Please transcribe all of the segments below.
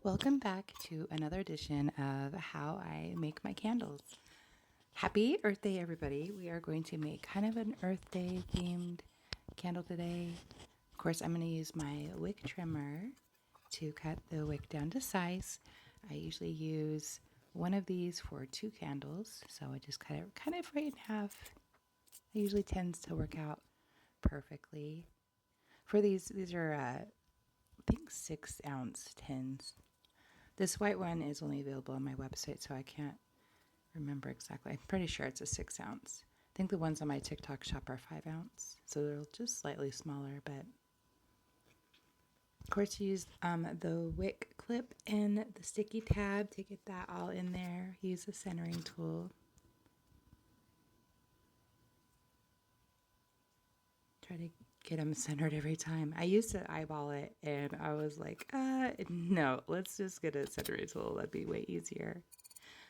Welcome back to another edition of How I Make My Candles. Happy Earth Day, everybody. We are going to make kind of an Earth Day themed candle today. Of course, I'm going to use my wick trimmer to cut the wick down to size. I usually use one of these for 2 candles, so I just cut it kind of right in half. It usually tends to work out perfectly. For these are, I think 6-ounce tins. This white one is only available on my website, so I can't remember exactly. I'm pretty sure it's a 6-ounce. I think the ones on my TikTok shop are 5-ounce, so they're just slightly smaller. But of course, use the wick clip and the sticky tab to get that all in there. Use the centering tool. Try to get them centered every time. I used to eyeball it, and I was like, no, let's just get a centering tool. That'd be way easier.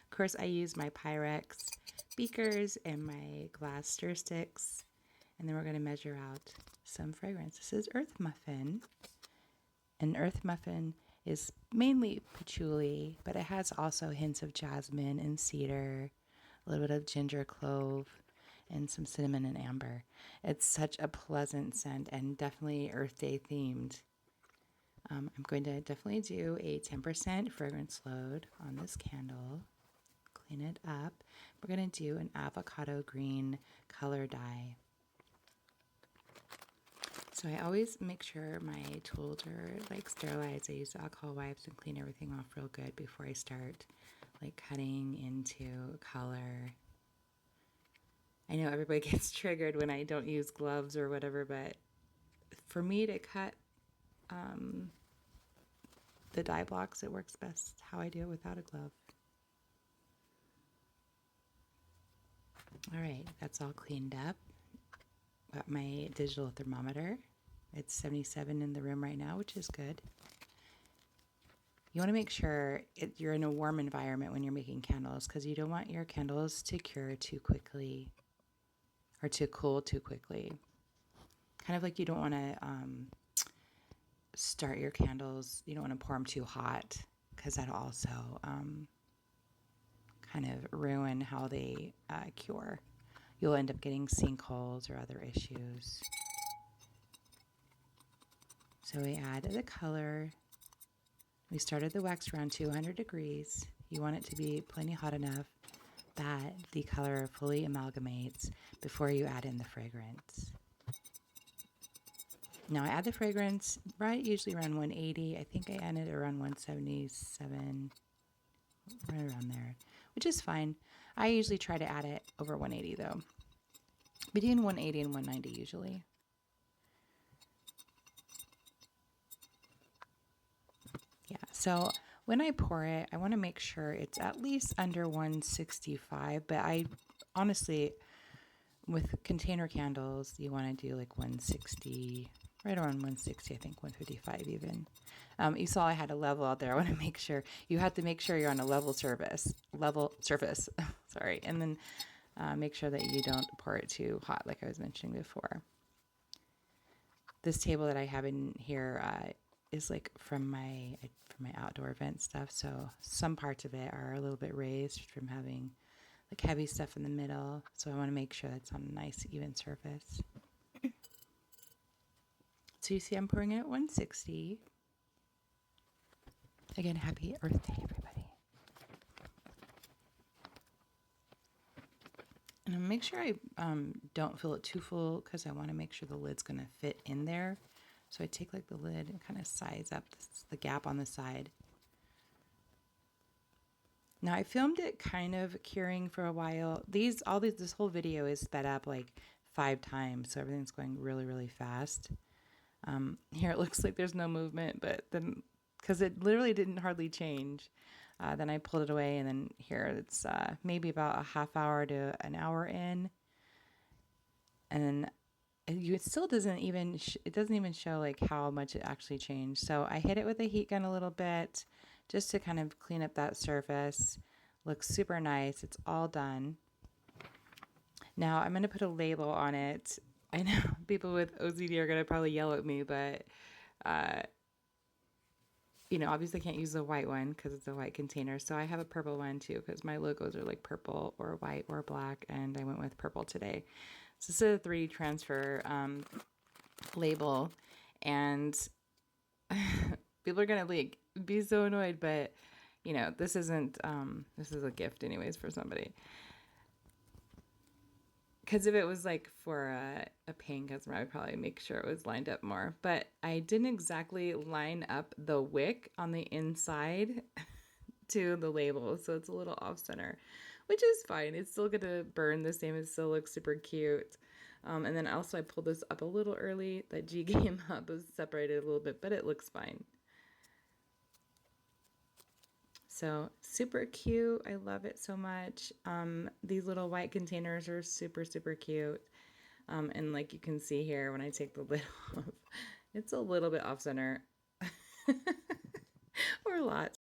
Of course, I use my Pyrex beakers and my glass stir sticks. And then we're going to measure out some fragrance. This is Earth Muffin. And Earth Muffin is mainly patchouli, but it has also hints of jasmine and cedar, a little bit of ginger clove, and some cinnamon and amber. It's such a pleasant scent and definitely Earth Day themed. I'm going to definitely do a 10% fragrance load on this candle. Clean it up. We're going to do an avocado green color dye. So I always make sure my tools are like sterilized. I use alcohol wipes and clean everything off real good before I start like cutting into color. I know everybody gets triggered when I don't use gloves or whatever, but for me to cut the dye blocks, it works best how I do it without a glove. All right, that's all cleaned up. Got my digital thermometer. It's 77 in the room right now, which is good. You want to make sure you're in a warm environment when you're making candles because you don't want your candles to cure too quickly or to cool too quickly. Kind of like you don't want to start your candles, you don't want to pour them too hot because that'll also kind of ruin how they cure. You'll end up getting sinkholes or other issues. So we add the color. We started the wax around 200 degrees. You want it to be plenty hot enough that the color fully amalgamates before you add in the fragrance. Now I add the fragrance usually around 180. I think I ended around 177, right around there, which is fine. I usually try to add it over 180 though. Between 180 and 190 usually. Yeah, so when I pour it, I want to make sure it's at least under 165, but I honestly, with container candles, you want to do like 160, right around 160, I think 155 even. You saw I had a level out there. I want to make sure, you have to make sure you're on a level surface, sorry, and then make sure that you don't pour it too hot like I was mentioning before. This table that I have in here is like from my outdoor event stuff, so some parts of it are a little bit raised from having like heavy stuff in the middle, so I want to make sure that's on a nice even surface. So you see I'm pouring it at 160. Again, happy Earth Day, everybody. And I'll make sure I don't fill it too full because I want to make sure the lid's going to fit in there. So I take like the lid and kind of size up the gap on the side. Now I filmed it kind of curing for a while. This whole video is sped up like 5 times, so everything's going really, really fast. Here it looks like there's no movement, but then because it literally didn't hardly change, then I pulled it away, and then here it's maybe about a half hour to an hour in, and then it still doesn't even show like how much it actually changed. So I hit it with a heat gun a little bit just to kind of clean up that surface. Looks super nice. It's all done. Now I'm going to put a label on it. I know people with OCD are going to probably yell at me, but obviously can't use the white one because it's a white container. So I have a purple one too because my logos are like purple or white or black, and I went with purple today. So this is a 3D transfer label, and people are gonna like be so annoyed, but this isn't. This is a gift anyways for somebody. Because if it was like for a paying customer, I would probably make sure it was lined up more. But I didn't exactly line up the wick on the inside to the label, so it's a little off center, which is fine. It's still gonna burn the same. It still looks super cute. And then also I pulled this up a little early. That G came up, was separated a little bit, but it looks fine. So super cute. I love it so much. These little white containers are super, super cute. And like you can see here, when I take the lid off, it's a little bit off center or a lot.